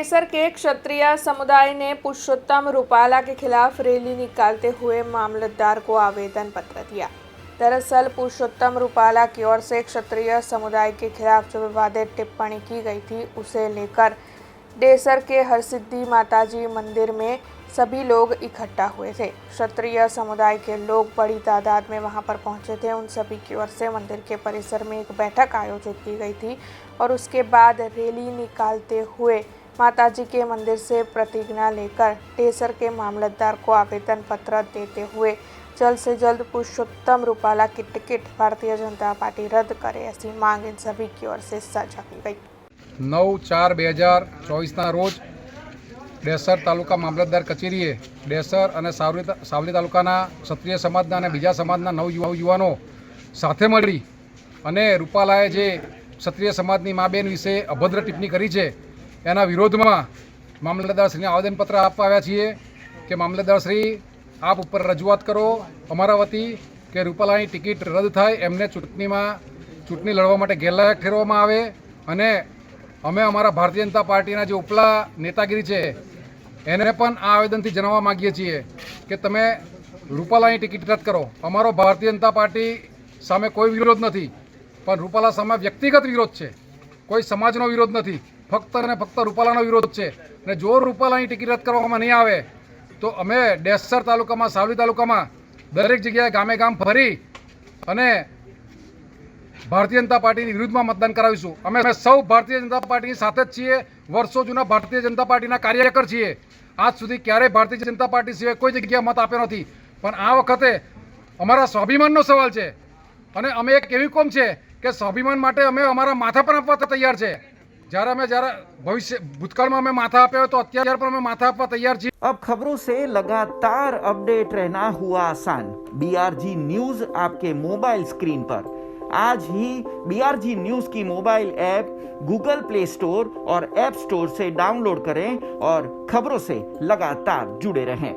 डेसर के क्षत्रिय समुदाय ने पुरुषोत्तम रूपाला के खिलाफ रैली निकालते हुए मामलतदार को आवेदन पत्र दिया। दरअसल पुरुषोत्तम रूपाला की ओर से क्षत्रिय समुदाय के खिलाफ जो विवादित टिप्पणी की गई थी, उसे लेकर डेसर के हरसिद्धि माताजी मंदिर में सभी लोग इकट्ठा हुए थे। क्षत्रिय समुदाय के लोग बड़ी तादाद में वहां पर पहुंचे थे। उन सभी की ओर से मंदिर के परिसर में एक बैठक आयोजित की गई थी और उसके बाद रैली निकालते हुए माताजी के मंदिर से प्रतिज्ञा लेकर डेसर के मामलतदार को आवेदन पत्र देते हुए जल्द से जल्द पुरुषोत्तम रूपाला की टिकट भारतीय जनता पार्टी रद्द करे ऐसी मांग इन सभी की ओर से साझा की गई। 9/4/2024 रोज डेसर तालुका मामलतदार कचेरीए डेसर और सावली तालुकाना क्षत्रिय समाजना और बीजा समाजना नवयुवानो साथे मळी अने रूपालाए जे क्षत्रिय समाजनी माँ बेन विषे अभद्र टिप्पणी करी है एना विरोधमां मामलतदारश्रीने आवेदनपत्र आपवा आव्या छीए कि मामलतदारश्री आप उपर रजूआत करो अमारा वती कि रूपालानी टिकिट रद्द थाय, एमने चूंटणी लड़वा माटे गैरलायक ठेरवामां आवे अने अमे अमारा भारतीय जनता पार्टीना जे उपला नेतागिरी है एने पण आ आवेदनथी जणाववा मांगीए छीए कि तमे रूपालानी टिकिट रद्द करो। अमारो भारतीय जनता पार्टी सामे कोई विरोध नहीं, पण रूपाला सामे व्यक्तिगत विरोध है, कोई समाजनो विरोध नहीं, फक्त ने फक्त रूपालानो विरोध है। ने जो रूपालानी टिकिट रद्द करवामां नहीं आवे तो अमे डेसर तालुकामां सावली तालुकामां दरेक जग्याए गामे गाम फरी अने भारतीय जनता पार्टी विरुद्ध में मतदान करावीशुं। अमे सौ भारतीय जनता पार्टी साथे ज छीए, वर्षो जूना भारतीय जनता पार्टीना कार्यकर छीए। आज सुधी क्यारे भारतीय जनता पार्टी सिवाय कोई जग्याए मत आप्यो नथी, पण आ वखते अमारा स्वाभिमाननो सवाल छे अने अमे एक एवी कोम छे के स्वाभिमान माटे अमे अमारा माथा पर आपवा तैयार छे। જ્યારે ભવિષ્ય ભૂતકાળમાં અમે માથા આપ્યા તો અત્યારે પણ અમે માથા આપવા તૈયાર છીએ। अब खबरों से लगातार अपडेट रहना हुआ आसान। BRG न्यूज आपके मोबाइल स्क्रीन पर। आज ही BRG न्यूज की mobile app Google play store और ऐप स्टोर से डाउनलोड करें और खबरों से लगातार जुड़े रहें।